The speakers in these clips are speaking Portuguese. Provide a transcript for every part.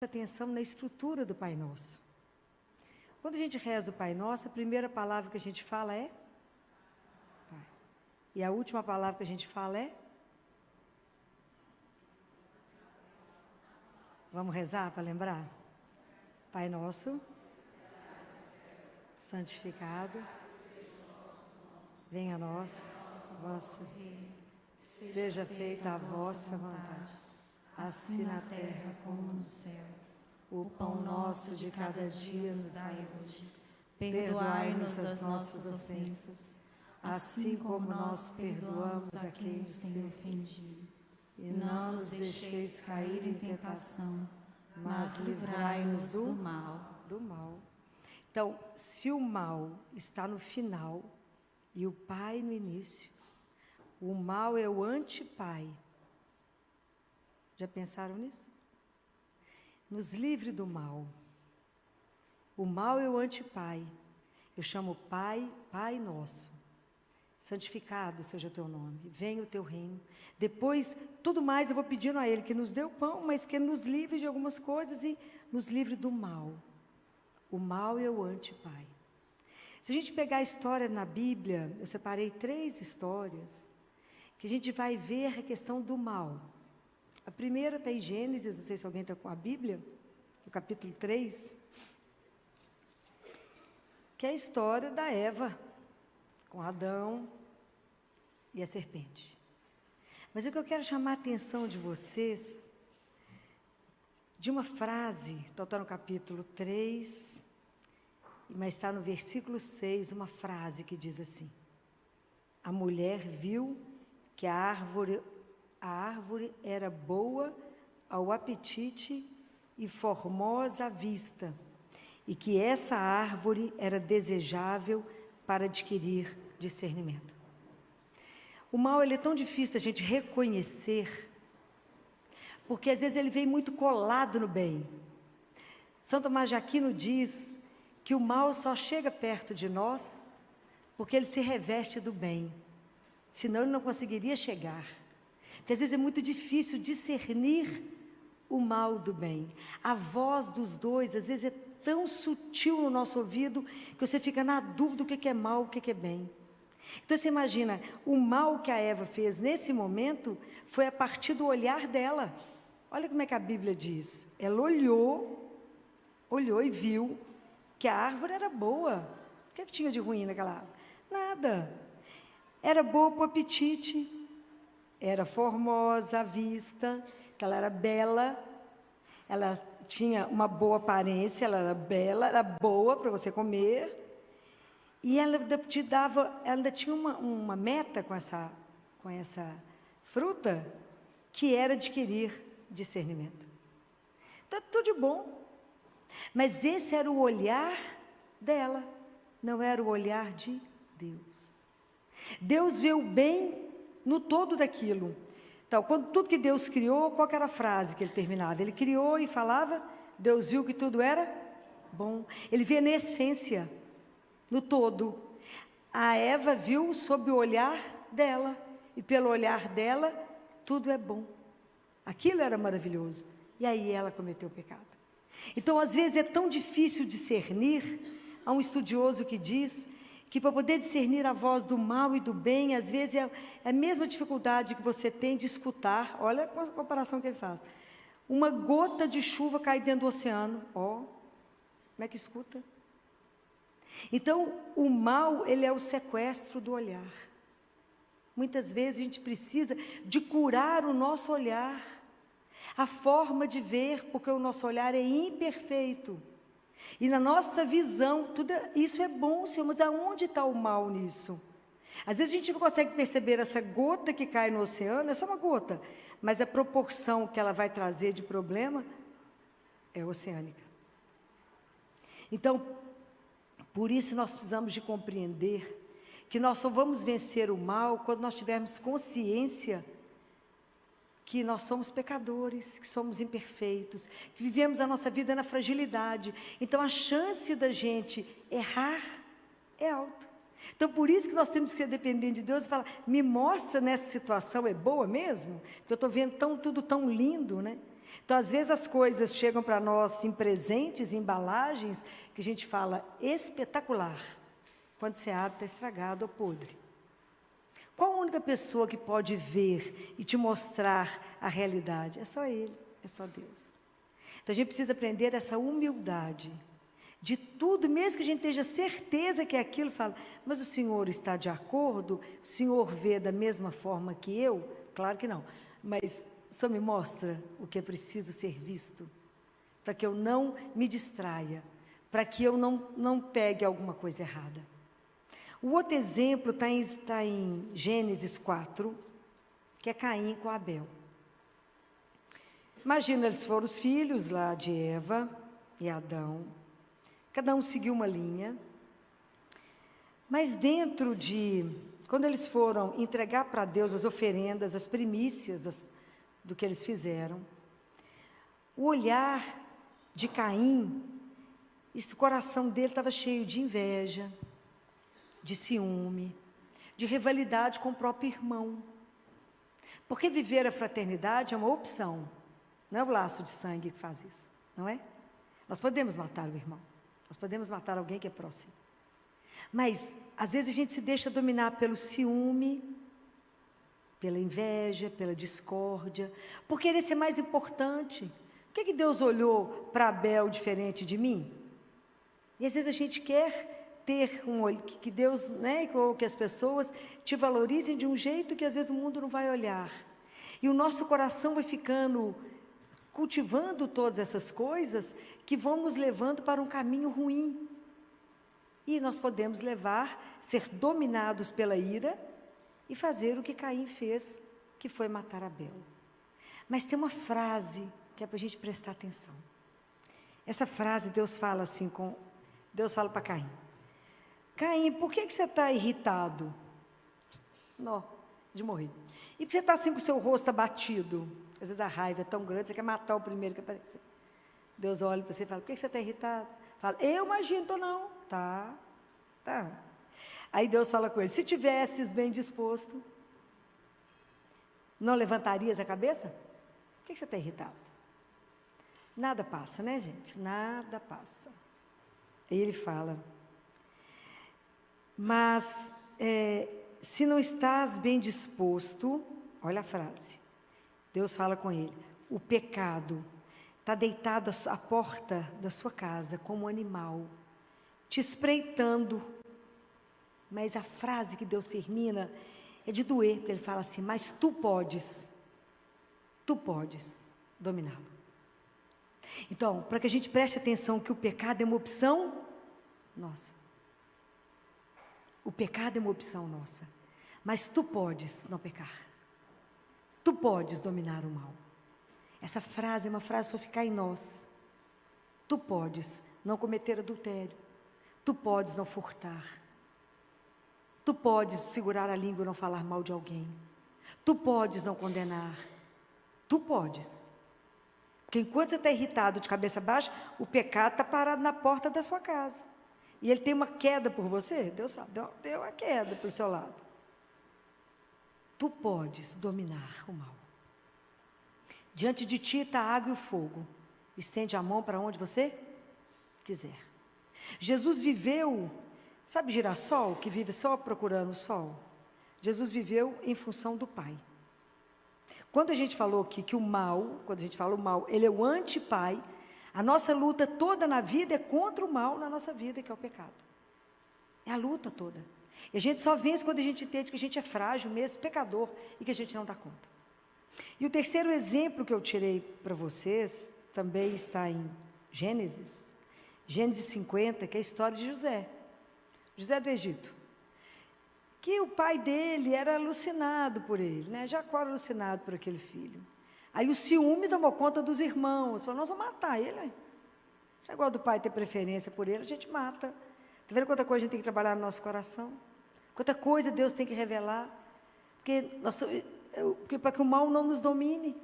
atenção na estrutura do Pai Nosso. Quando a gente reza o Pai Nosso, a primeira palavra que a gente fala é Pai. E a última palavra que a gente fala é? Vamos rezar para lembrar? Pai Nosso, santificado, venha a nós, vosso reino, seja feita a vossa vontade, assim na terra como no céu. O pão nosso de cada dia nos dai hoje. Perdoai-nos as nossas ofensas, assim como nós perdoamos a quem nos tem ofendido. E não nos deixeis cair em tentação, mas livrai-nos do mal. Então, se o mal está no final e o Pai no início, o mal é o antipai. Já pensaram nisso? Nos livre do mal. O mal é o antipai. Eu chamo Pai, Pai Nosso. Santificado seja o teu nome, venha o teu reino. Depois, tudo mais eu vou pedindo a Ele, que nos dê o pão, mas que Ele nos livre de algumas coisas e nos livre do mal. O mal é o antipai. Se a gente pegar a história na Bíblia, eu separei 3 histórias, que a gente vai ver a questão do mal. A primeira está em Gênesis, não sei se alguém está com a Bíblia, no capítulo 3, que é a história da Eva, com Adão e a serpente. Mas o que eu quero chamar a atenção de vocês, de uma frase, então está no capítulo 3, mas está no versículo 6, uma frase que diz assim: a mulher viu que a árvore era boa ao apetite e formosa à vista, e que essa árvore era desejável para adquirir discernimento. O mal, ele é tão difícil da gente reconhecer, porque às vezes ele vem muito colado no bem. São Tomás de Aquino diz que o mal só chega perto de nós porque ele se reveste do bem, senão ele não conseguiria chegar. Porque às vezes é muito difícil discernir o mal do bem. A voz dos dois, às vezes, é tão sutil no nosso ouvido, que você fica na dúvida do que é mal, o que é bem. Então, você imagina, o mal que a Eva fez nesse momento, foi a partir do olhar dela. Olha como é que a Bíblia diz. Ela olhou e viu que a árvore era boa. O que tinha de ruim naquela árvore? Nada. Era boa para o apetite, era formosa à vista, ela era bela, ela tinha uma boa aparência, ela era bela, era boa para você comer, e ela te dava, ela ainda tinha uma meta com essa fruta, que era adquirir discernimento. Então, tudo de bom, mas esse era o olhar dela, não era o olhar de Deus. Deus vê o bem no todo daquilo. Então, quando tudo que Deus criou, qual que era a frase que ele terminava? Ele criou e falava, Deus viu que tudo era bom. Ele vê na essência, no todo. A Eva viu sob o olhar dela, e pelo olhar dela, tudo é bom. Aquilo era maravilhoso. E aí ela cometeu o pecado. Então, às vezes é tão difícil discernir. Há um estudioso que diz que para poder discernir a voz do mal e do bem, às vezes é a mesma dificuldade que você tem de escutar. Olha a comparação que ele faz. Uma gota de chuva cai dentro do oceano. Como é que escuta? Então, o mal, ele é o sequestro do olhar. Muitas vezes a gente precisa de curar o nosso olhar, a forma de ver, porque o nosso olhar é imperfeito. E na nossa visão, isso é bom, Senhor, mas aonde está o mal nisso? Às vezes a gente não consegue perceber essa gota que cai no oceano, é só uma gota, mas a proporção que ela vai trazer de problema é oceânica. Então, por isso nós precisamos de compreender que nós só vamos vencer o mal quando nós tivermos consciência que nós somos pecadores, que somos imperfeitos, que vivemos a nossa vida na fragilidade. Então, a chance da gente errar é alta. Então, por isso que nós temos que ser dependentes de Deus e falar, me mostra nessa situação, é boa mesmo? Porque eu estou vendo tudo tão lindo, né? Então, às vezes, as coisas chegam para nós em presentes, em embalagens, que a gente fala espetacular. Quando você abre, está estragado ou podre. Qual a única pessoa que pode ver e te mostrar a realidade? É só Ele, é só Deus. Então, a gente precisa aprender essa humildade. De tudo, mesmo que a gente tenha certeza que é aquilo, fala, mas o Senhor está de acordo? O Senhor vê da mesma forma que eu? Claro que não, mas só me mostra o que é preciso ser visto, para que eu não me distraia, para que eu não pegue alguma coisa errada. O outro exemplo está em Gênesis 4, que é Caim com Abel. Imagina, eles foram os filhos lá de Eva e Adão. Cada um seguiu uma linha, mas quando eles foram entregar para Deus as oferendas, as primícias do que eles fizeram, o olhar de Caim, o coração dele estava cheio de inveja, de ciúme, de rivalidade com o próprio irmão. Porque viver a fraternidade é uma opção, não é o laço de sangue que faz isso, não é? Nós podemos matar o irmão. Nós podemos matar alguém que é próximo. Mas, às vezes, a gente se deixa dominar pelo ciúme, pela inveja, pela discórdia, por querer ser mais importante. Por que Deus olhou para Abel diferente de mim? E, às vezes, a gente quer ter que Deus, ou que as pessoas te valorizem de um jeito que, às vezes, o mundo não vai olhar. E o nosso coração vai ficando cultivando todas essas coisas que vão nos levando para um caminho ruim. E nós podemos ser dominados pela ira e fazer o que Caim fez, que foi matar Abel. Mas tem uma frase que é para a gente prestar atenção. Essa frase Deus fala assim, Deus fala para Caim. Caim, por que você está irritado? Não, de morrer. E por que você está assim com o seu rosto abatido? Às vezes a raiva é tão grande, você quer matar o primeiro que aparecer. Deus olha para você e fala, por que você está irritado? Fala, eu imagino, estou não. Tá. Aí Deus fala com ele, se tivesses bem disposto, não levantarias a cabeça? Por que você está irritado? Nada passa, né, gente? Nada passa. Aí ele fala, mas se não estás bem disposto, olha a frase, Deus fala com ele, o pecado está deitado à porta da sua casa como um animal, te espreitando. Mas a frase que Deus termina é de doer, porque ele fala assim, mas tu podes dominá-lo. Então, para que a gente preste atenção que o pecado é uma opção nossa. O pecado é uma opção nossa, mas tu podes não pecar. Tu podes dominar o mal. Essa frase é uma frase para ficar em nós. Tu podes não cometer adultério. Tu podes não furtar. Tu podes segurar a língua e não falar mal de alguém. Tu podes não condenar. Tu podes. Porque enquanto você está irritado de cabeça baixa, o pecado está parado na porta da sua casa. E ele tem uma queda por você. Deus fala, deu uma queda pelo seu lado. Tu podes dominar o mal. Diante de ti está a água e o fogo. Estende a mão para onde você quiser. Jesus viveu, sabe girassol, que vive só procurando o sol? Jesus viveu em função do Pai. Quando a gente falou aqui que o mal, quando a gente fala o mal, ele é o anti-Pai, a nossa luta toda na vida é contra o mal na nossa vida, que é o pecado. É a luta toda. E a gente só vence quando a gente entende que a gente é frágil mesmo, pecador, e que a gente não dá conta. E o terceiro exemplo que eu tirei para vocês, também está em Gênesis 50, que é a história de José do Egito. Que o pai dele era alucinado por ele, Jacó era alucinado por aquele filho. Aí o ciúme tomou conta dos irmãos, falou, nós vamos matar ele. Esse negócio do pai ter preferência por ele, a gente mata. Está vendo quanta coisa a gente tem que trabalhar no nosso coração? Quanta coisa Deus tem que revelar? Porque para que o mal não nos domine.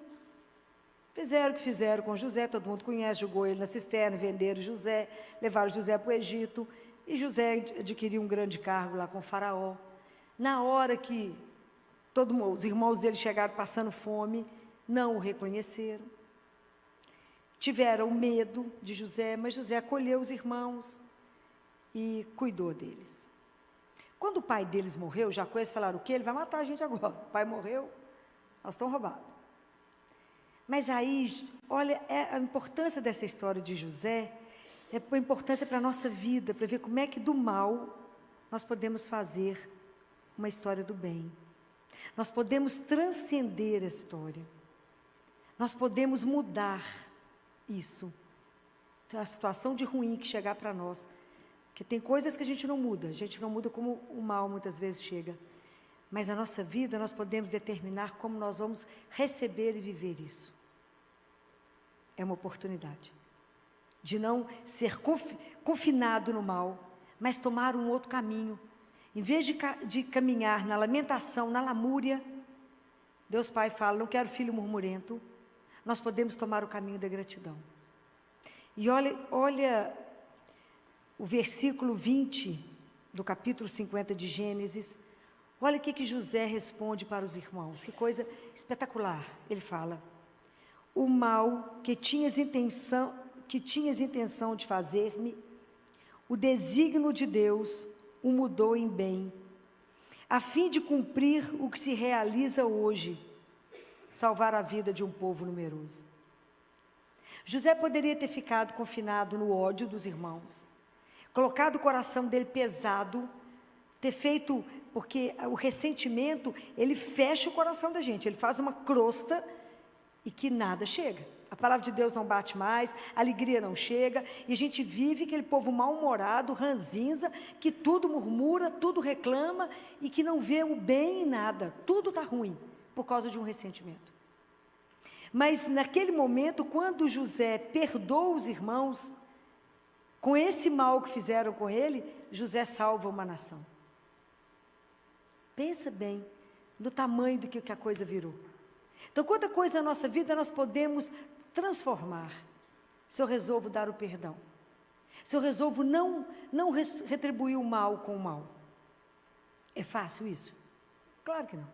Fizeram o que fizeram com José, todo mundo conhece, jogou ele na cisterna, venderam José, levaram José para o Egito, e José adquiriu um grande cargo lá com o faraó. Na hora que os irmãos dele chegaram passando fome, não o reconheceram. tiveram medo de José, mas José acolheu os irmãos e cuidou deles. Quando o pai deles morreu, Jacó, eles falaram: o quê? Ele vai matar a gente agora. O pai morreu, nós estamos roubados. Mas aí, olha, a importância dessa história de José, é a importância para a nossa vida, para ver como é que do mal nós podemos fazer uma história do bem. Nós podemos transcender a história. Nós podemos mudar isso. A situação de ruim que chegar para nós. Porque tem coisas que a gente não muda como o mal muitas vezes chega. Mas na nossa vida nós podemos determinar como nós vamos receber e viver isso. É uma oportunidade de não ser confinado no mal, mas tomar um outro caminho. Em vez de caminhar na lamentação, na lamúria, Deus Pai fala: não quero filho murmurento. Nós podemos tomar o caminho da gratidão. E olha o versículo 20 do capítulo 50 de Gênesis. Olha o que José responde para os irmãos. Que coisa espetacular. Ele fala: o mal que tinhas intenção de fazer-me, o desígnio de Deus o mudou em bem, a fim de cumprir o que se realiza hoje, salvar a vida de um povo numeroso. José poderia ter ficado confinado no ódio dos irmãos, colocado o coração dele pesado, ter feito, porque o ressentimento, ele fecha o coração da gente, ele faz uma crosta e que nada chega. A palavra de Deus não bate mais, a alegria não chega, e a gente vive aquele povo mal-humorado, ranzinza, que tudo murmura, tudo reclama, e que não vê o bem em nada, tudo está ruim, por causa de um ressentimento. Mas naquele momento, quando José perdoa os irmãos, com esse mal que fizeram com ele, José salva uma nação. Pensa bem no tamanho do que a coisa virou. Então, quanta coisa na nossa vida nós podemos transformar, se eu resolvo dar o perdão, se eu resolvo não retribuir o mal com o mal. É fácil isso? Claro que não.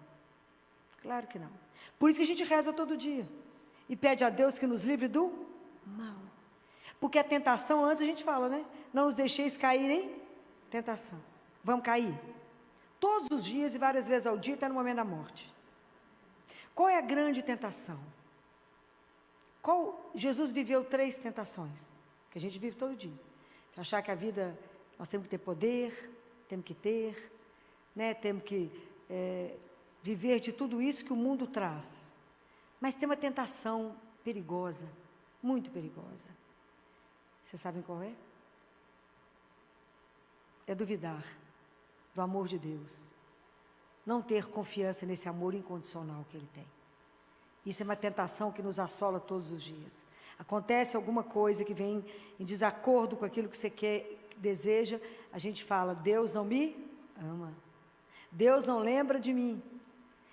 Claro que não. Por isso que a gente reza todo dia e pede a Deus que nos livre do mal. Porque a tentação, antes a gente fala, né? Não nos deixeis cair em tentação. Vamos cair? Todos os dias e várias vezes ao dia, até no momento da morte. Qual é a grande tentação? Jesus viveu 3 tentações, que a gente vive todo dia. De achar que a vida, nós temos que ter poder, temos que ter, né? Temos que viver de tudo isso que o mundo traz. Mas tem uma tentação perigosa, muito perigosa. Vocês sabem qual é? É duvidar do amor de Deus. Não ter confiança nesse amor incondicional que Ele tem. Isso é uma tentação que nos assola todos os dias. Acontece alguma coisa que vem em desacordo com aquilo que você quer, deseja, a gente fala: Deus não me ama. Deus não lembra de mim.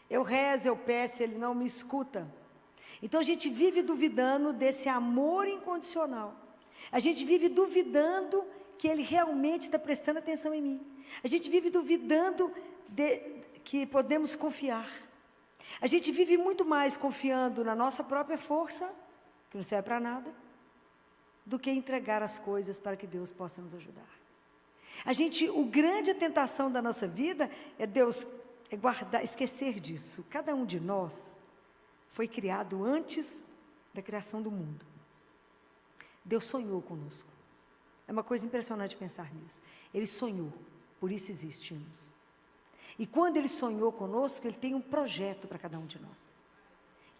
Eu rezo, eu peço, Ele não me escuta. Então a gente vive duvidando desse amor incondicional. A gente vive duvidando que Ele realmente está prestando atenção em mim. A gente vive duvidando que podemos confiar. A gente vive muito mais confiando na nossa própria força, que não serve para nada, do que entregar as coisas para que Deus possa nos ajudar. O grande tentação da nossa vida é guardar, esquecer disso. Cada um de nós foi criado antes da criação do mundo. Deus sonhou conosco. É uma coisa impressionante pensar nisso. Ele sonhou, por isso existimos. E quando Ele sonhou conosco, Ele tem um projeto para cada um de nós.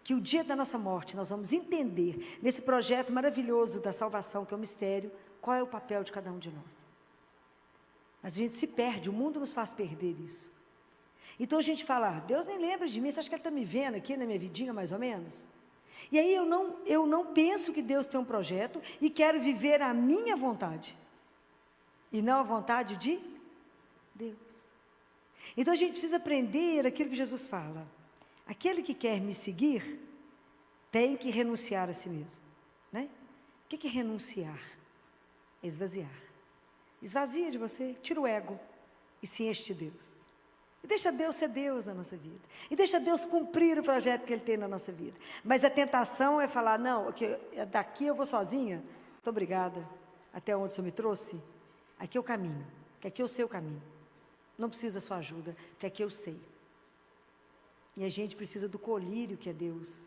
Que o dia da nossa morte nós vamos entender, nesse projeto maravilhoso da salvação, que é o mistério, qual é o papel de cada um de nós. Mas a gente se perde, o mundo nos faz perder isso. Então a gente fala: Deus nem lembra de mim, você acha que Ele está me vendo aqui na minha vidinha, mais ou menos? E aí eu não penso que Deus tem um projeto e quero viver a minha vontade, e não a vontade de Deus. Então a gente precisa aprender aquilo que Jesus fala: aquele que quer me seguir tem que renunciar a si mesmo, né? O que é renunciar? Esvaziar. Esvazia de você, tira o ego e se enche de Deus. E deixa Deus ser Deus na nossa vida. E deixa Deus cumprir o projeto que Ele tem na nossa vida. Mas a tentação é falar, não, daqui eu vou sozinha. Muito obrigada. Até onde o Senhor me trouxe? Aqui é o caminho. Que aqui eu sei o caminho. Não precisa da sua ajuda, porque aqui eu sei. E a gente precisa do colírio que é Deus,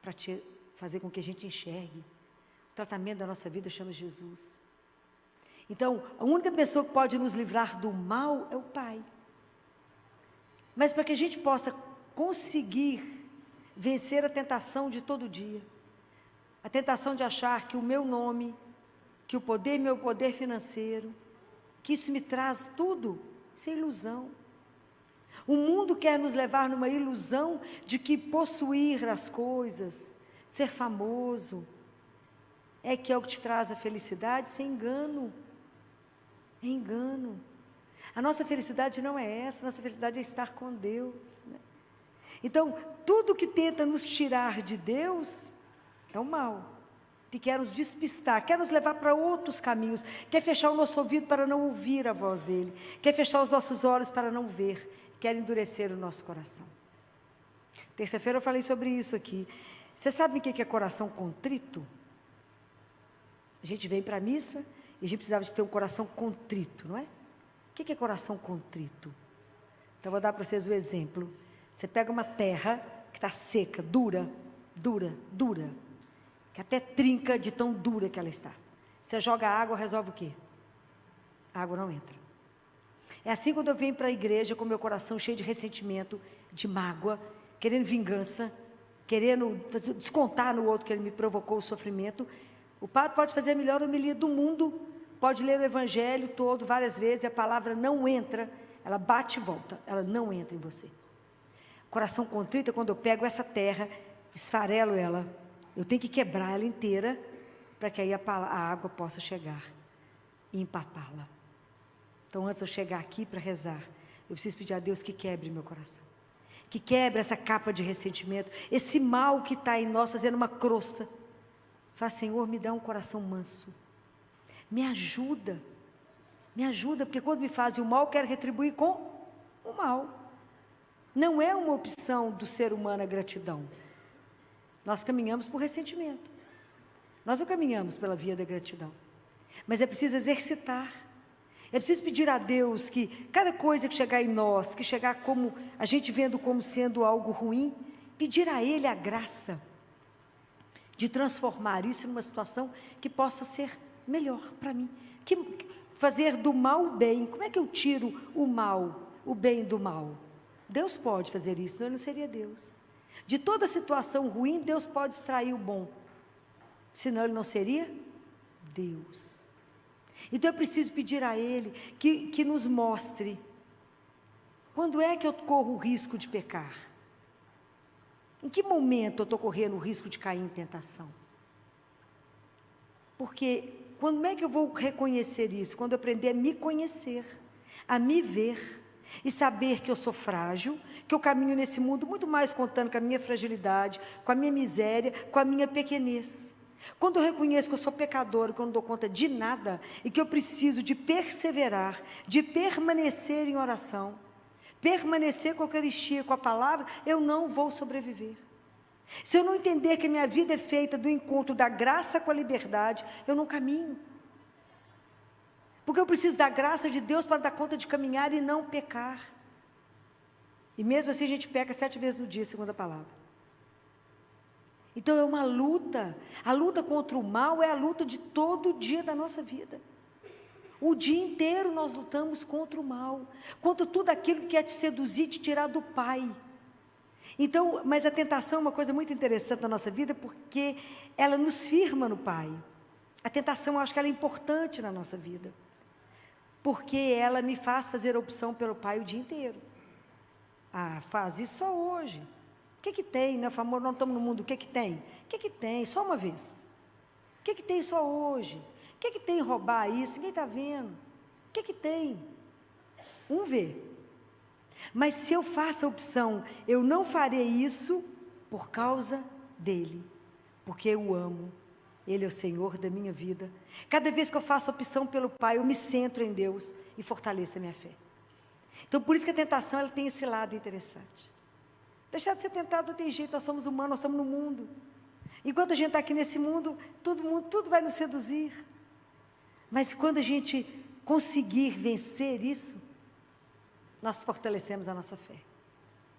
para fazer com que a gente enxergue. O tratamento da nossa vida chama Jesus. Então, a única pessoa que pode nos livrar do mal é o Pai. Mas para que a gente possa conseguir vencer a tentação de todo dia, a tentação de achar que o meu nome, que o poder, meu poder financeiro, que isso me traz tudo, isso é ilusão. O mundo quer nos levar numa ilusão de que possuir as coisas, ser famoso, é que é o que te traz a felicidade. Isso é engano. É engano. A nossa felicidade não é essa, a nossa felicidade é estar com Deus, né? Então, tudo que tenta nos tirar de Deus é o mal, que quer nos despistar, quer nos levar para outros caminhos, quer fechar o nosso ouvido para não ouvir a voz dEle, quer fechar os nossos olhos para não ver, quer endurecer o nosso coração. Terça-feira eu falei sobre isso aqui. Você sabe o que é coração contrito? A gente vem para a missa e a gente precisava de ter um coração contrito, não é? O que é coração contrito? Então, eu vou dar para vocês o exemplo. Você pega uma terra que está seca, dura, que até trinca de tão dura que ela está. Você joga água, resolve o quê? A água não entra. É assim quando eu venho para a igreja com meu coração cheio de ressentimento, de mágoa, querendo vingança, querendo descontar no outro que ele me provocou o sofrimento. O padre pode fazer a melhor homilia do mundo, pode ler o evangelho todo várias vezes, e a palavra não entra, ela bate e volta, ela não entra em você. Coração contrito é quando eu pego essa terra, esfarelo ela, eu tenho que quebrar ela inteira, para que aí a água possa chegar e empapá-la. Então, antes de eu chegar aqui para rezar, eu preciso pedir a Deus que quebre meu coração, que quebre essa capa de ressentimento, esse mal que está em nós, fazendo uma crosta. Fala, Senhor, me dá um coração manso, me ajuda, porque quando me fazem o mal, eu quero retribuir com o mal. Não é uma opção do ser humano a gratidão. Nós caminhamos por ressentimento, nós não caminhamos pela via da gratidão, mas é preciso exercitar, é preciso pedir a Deus que cada coisa que chegar em nós, que chegar como, a gente vendo como sendo algo ruim, pedir a Ele a graça de transformar isso numa situação que possa ser melhor para mim, que fazer do mal o bem. Como é que eu tiro o mal, o bem do mal? Deus pode fazer isso, senão Ele não seria Deus. De toda situação ruim, Deus pode extrair o bom, senão Ele não seria Deus. Então eu preciso pedir a Ele que nos mostre quando é que eu corro o risco de pecar, em que momento eu estou correndo o risco de cair em tentação. Porque quando é que eu vou reconhecer isso? Quando eu aprender a me conhecer, a me ver e saber que eu sou frágil, que eu caminho nesse mundo muito mais contando com a minha fragilidade, com a minha miséria, com a minha pequenez. Quando eu reconheço que eu sou pecador, que eu não dou conta de nada e que eu preciso de perseverar, de permanecer em oração, permanecer com a Eucaristia, com a palavra, eu não vou sobreviver. Se eu não entender que a minha vida é feita do encontro da graça com a liberdade, eu não caminho. Porque eu preciso da graça de Deus para dar conta de caminhar e não pecar. E mesmo assim a gente peca 7 vezes no dia, segundo a palavra. Então é uma luta. A luta contra o mal é a luta de todo dia da nossa vida. O dia inteiro nós lutamos contra o mal, contra tudo aquilo que quer te seduzir, te tirar do Pai. Então, mas a tentação é uma coisa muito interessante na nossa vida, porque ela nos firma no Pai. A tentação, eu acho que ela é importante na nossa vida, porque ela me faz fazer a opção pelo Pai o dia inteiro. Ah, faz isso só hoje. O que tem, né, amor? Nós estamos no mundo, o que tem? O que tem? Só uma vez. O que tem só hoje? O que tem roubar isso? Ninguém está vendo. O que tem? Um vê. Mas se eu faço a opção, eu não farei isso por causa dEle, porque eu o amo. Ele é o Senhor da minha vida. Cada vez que eu faço a opção pelo Pai, eu me centro em Deus e fortaleço a minha fé. Então, por isso que a tentação ela tem esse lado interessante. Deixar de ser tentado não tem jeito, nós somos humanos, nós estamos no mundo. Enquanto a gente está aqui nesse mundo, tudo vai nos seduzir. Mas quando a gente conseguir vencer isso, nós fortalecemos a nossa fé.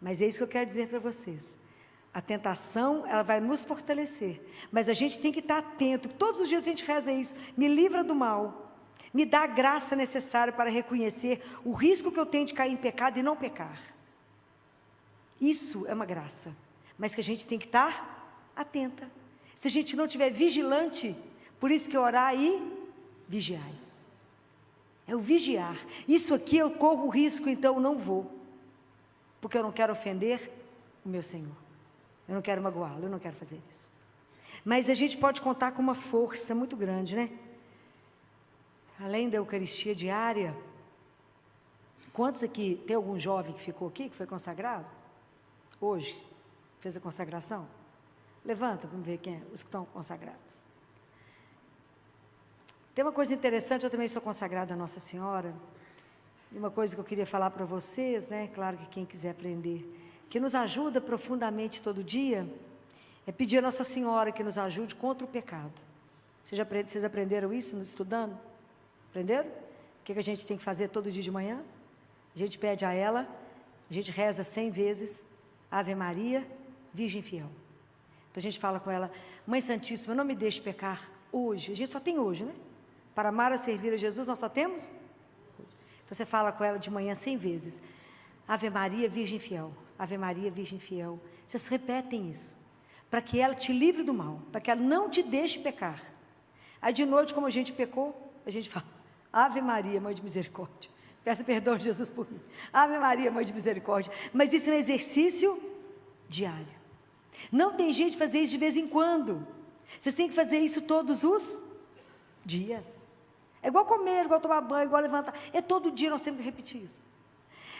Mas é isso que eu quero dizer para vocês. A tentação, ela vai nos fortalecer. Mas a gente tem que estar atento. Todos os dias a gente reza isso. Me livra do mal. Me dá a graça necessária para reconhecer o risco que eu tenho de cair em pecado e não pecar. Isso é uma graça. Mas que a gente tem que estar atenta. Se a gente não estiver vigilante, por isso que orar e vigiar. É o vigiar. Isso aqui eu corro o risco, então eu não vou. Porque eu não quero ofender o meu Senhor. Eu não quero magoá-lo, eu não quero fazer isso. Mas a gente pode contar com uma força muito grande, né? Além da Eucaristia diária, quantos aqui, tem algum jovem que ficou aqui, que foi consagrado? Hoje, fez a consagração? Levanta, vamos ver quem é, os que estão consagrados. Tem uma coisa interessante, eu também sou consagrada a Nossa Senhora, e uma coisa que eu queria falar para vocês, né, claro que quem quiser aprender, que nos ajuda profundamente todo dia, é pedir a Nossa Senhora que nos ajude contra o pecado. Vocês aprenderam isso estudando? Aprenderam? O que a gente tem que fazer todo dia de manhã? A gente pede a ela, a gente reza 100 vezes, Ave Maria, Virgem Fiel. Então a gente fala com ela, Mãe Santíssima, não me deixe pecar hoje. A gente só tem hoje, né? Para amar e servir a Jesus, nós só temos hoje. Então você fala com ela de manhã 100 vezes, Ave Maria, Virgem Fiel. Ave Maria, Virgem Fiel. Vocês repetem isso, para que ela te livre do mal, para que ela não te deixe pecar. Aí de noite, como a gente pecou, a gente fala, Ave Maria, Mãe de Misericórdia. Peça perdão de Jesus por mim. Ave Maria, Mãe de Misericórdia. Mas isso é um exercício diário. Não tem jeito de fazer isso de vez em quando. Vocês têm que fazer isso todos os dias. É igual comer, igual tomar banho, igual levantar. É todo dia nós temos que repetir isso.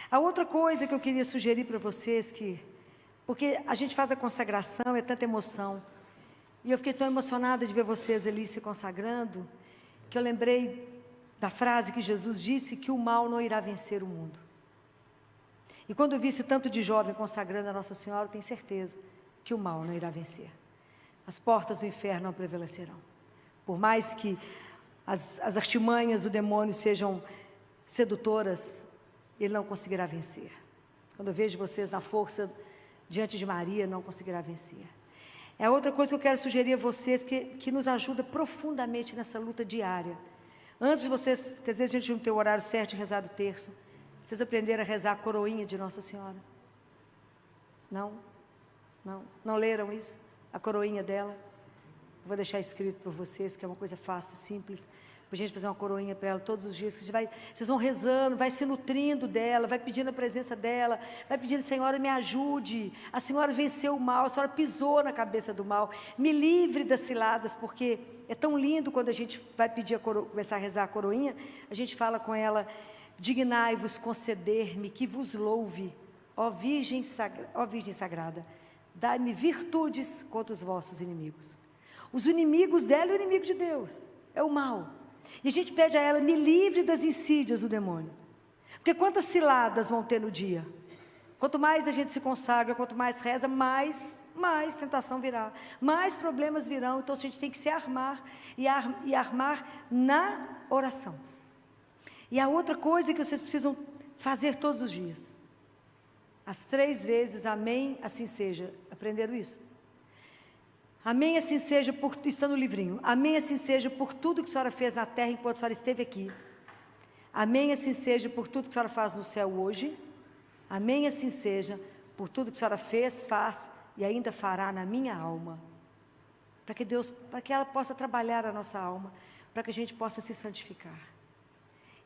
A outra coisa que eu queria sugerir para vocês, porque a gente faz a consagração, é tanta emoção, e eu fiquei tão emocionada de ver vocês ali se consagrando, que eu lembrei da frase que Jesus disse, que o mal não irá vencer o mundo. E quando eu vi esse tanto de jovem consagrando a Nossa Senhora, eu tenho certeza que o mal não irá vencer. As portas do inferno não prevalecerão. Por mais que as artimanhas do demônio sejam sedutoras, ele não conseguirá vencer. Quando eu vejo vocês na força diante de Maria, não conseguirá vencer. É outra coisa que eu quero sugerir a vocês, que nos ajuda profundamente nessa luta diária. Antes de vocês, que às vezes a gente não tem o horário certo de rezar do terço, vocês aprenderam a rezar a coroinha de Nossa Senhora? Não leram isso? A coroinha dela? Eu vou deixar escrito para vocês, que é uma coisa fácil, simples, para a gente fazer uma coroinha para ela todos os dias, que vocês vão rezando, vai se nutrindo dela, vai pedindo a presença dela, vai pedindo, Senhora, me ajude, a Senhora venceu o mal, a Senhora pisou na cabeça do mal, me livre das ciladas, porque é tão lindo quando a gente vai pedir começar a rezar a coroinha, a gente fala com ela, dignai-vos conceder-me que vos louve, ó Virgem Sagrada, dai-me virtudes contra os vossos inimigos. Os inimigos dela é o inimigo de Deus, é o mal. E a gente pede a ela, me livre das insídias do demônio. Porque quantas ciladas vão ter no dia? Quanto mais a gente se consagra, quanto mais reza, mais tentação virá, mais problemas virão. Então a gente tem que se armar e armar na oração. E a outra coisa que vocês precisam fazer todos os dias, as 3 vezes, amém, assim seja. Aprenderam isso? Amém, assim seja, está no livrinho. Amém, assim seja, por tudo que a senhora fez na terra enquanto a senhora esteve aqui. Amém, assim seja, por tudo que a senhora faz no céu hoje. Amém, assim seja, por tudo que a senhora fez, faz e ainda fará na minha alma. Para que ela possa trabalhar a nossa alma, para que a gente possa se santificar.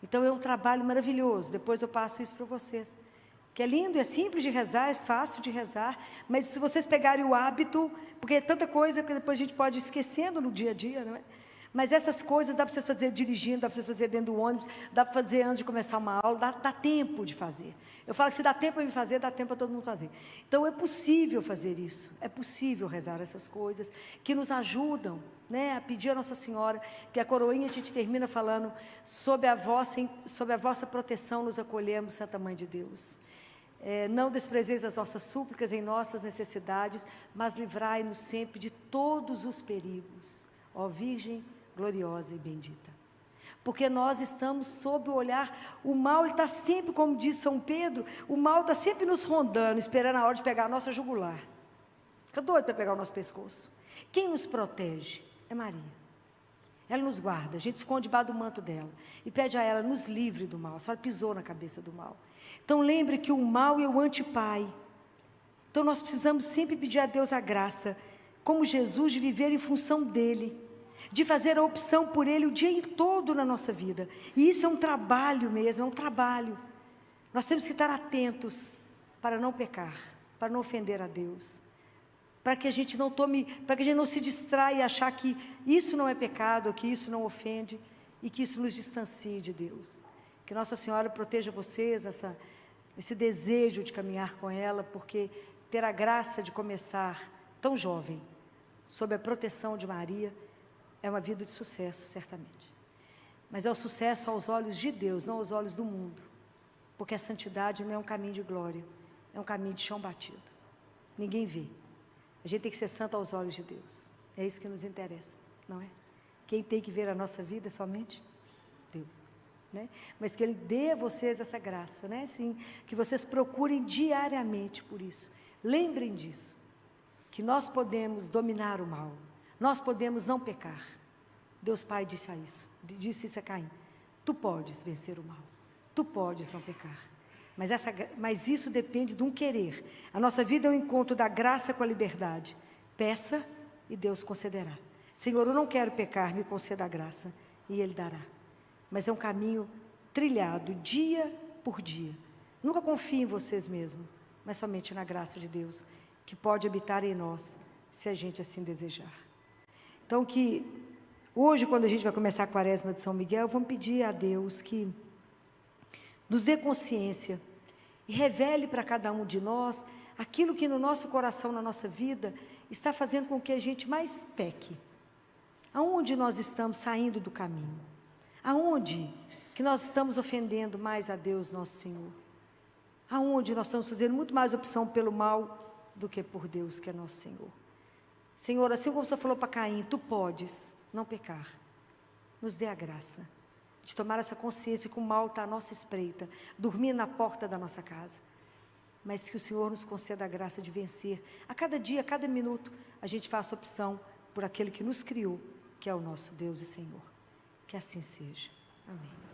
Então é um trabalho maravilhoso, depois eu passo isso para vocês. Que é lindo, é simples de rezar, é fácil de rezar, mas se vocês pegarem o hábito, porque é tanta coisa que depois a gente pode ir esquecendo no dia a dia, não é? Mas essas coisas dá para você fazer dirigindo, dá para você fazer dentro do ônibus, dá para fazer antes de começar uma aula, dá tempo de fazer. Eu falo que se dá tempo para me fazer, dá tempo para todo mundo fazer. Então é possível fazer isso, é possível rezar essas coisas que nos ajudam, né, a pedir a Nossa Senhora, que a coroinha a gente termina falando, sob a vossa proteção nos acolhemos, Santa Mãe de Deus. Não desprezeis as nossas súplicas em nossas necessidades, mas livrai-nos sempre de todos os perigos, ó Virgem gloriosa e bendita. Porque nós estamos sob o olhar, o mal ele está sempre, como diz São Pedro, o mal está sempre nos rondando, esperando a hora de pegar a nossa jugular. Fica doido para pegar o nosso pescoço. Quem nos protege é Maria. Ela nos guarda, a gente esconde debaixo do manto dela e pede a ela, nos livre do mal. A senhora pisou na cabeça do mal. Então lembre que o mal é o antipai. Então nós precisamos sempre pedir a Deus a graça, como Jesus, de viver em função dele, de fazer a opção por ele o dia todo na nossa vida. E isso é um trabalho mesmo, é um trabalho. Nós temos que estar atentos para não pecar, para não ofender a Deus, para que a gente não se distraia e achar que isso não é pecado, que isso não ofende e que isso nos distancie de Deus. Que Nossa Senhora proteja vocês esse desejo de caminhar com ela, porque ter a graça de começar tão jovem, sob a proteção de Maria, é uma vida de sucesso, certamente. Mas é o sucesso aos olhos de Deus, não aos olhos do mundo, porque a santidade não é um caminho de glória, é um caminho de chão batido. Ninguém vê. A gente tem que ser santo aos olhos de Deus. É isso que nos interessa, não é? Quem tem que ver a nossa vida é somente Deus, né? Mas que Ele dê a vocês essa graça, né? Sim, que vocês procurem diariamente por isso. Lembrem disso, que nós podemos dominar o mal, nós podemos não pecar. Deus Pai disse isso a Caim: tu podes vencer o mal, tu podes não pecar. Mas isso depende de um querer. A nossa vida é um encontro da graça com a liberdade. Peça e Deus concederá. Senhor, eu não quero pecar, me conceda a graça, e Ele dará. Mas é um caminho trilhado dia por dia. Nunca confie em vocês mesmos, mas somente na graça de Deus, que pode habitar em nós, se a gente assim desejar. Então, que hoje, quando a gente vai começar a Quaresma de São Miguel, vamos pedir a Deus que nos dê consciência e revele para cada um de nós aquilo que no nosso coração, na nossa vida, está fazendo com que a gente mais peque. Aonde nós estamos saindo do caminho? Aonde que nós estamos ofendendo mais a Deus, nosso Senhor? Aonde nós estamos fazendo muito mais opção pelo mal do que por Deus, que é nosso Senhor? Senhor, assim como o Senhor falou para Caim, tu podes não pecar. Nos dê a graça de tomar essa consciência que o mal está à nossa espreita, dormir na porta da nossa casa. Mas que o Senhor nos conceda a graça de vencer. A cada dia, a cada minuto, a gente faça opção por aquele que nos criou, que é o nosso Deus e Senhor. Que assim seja. Amém.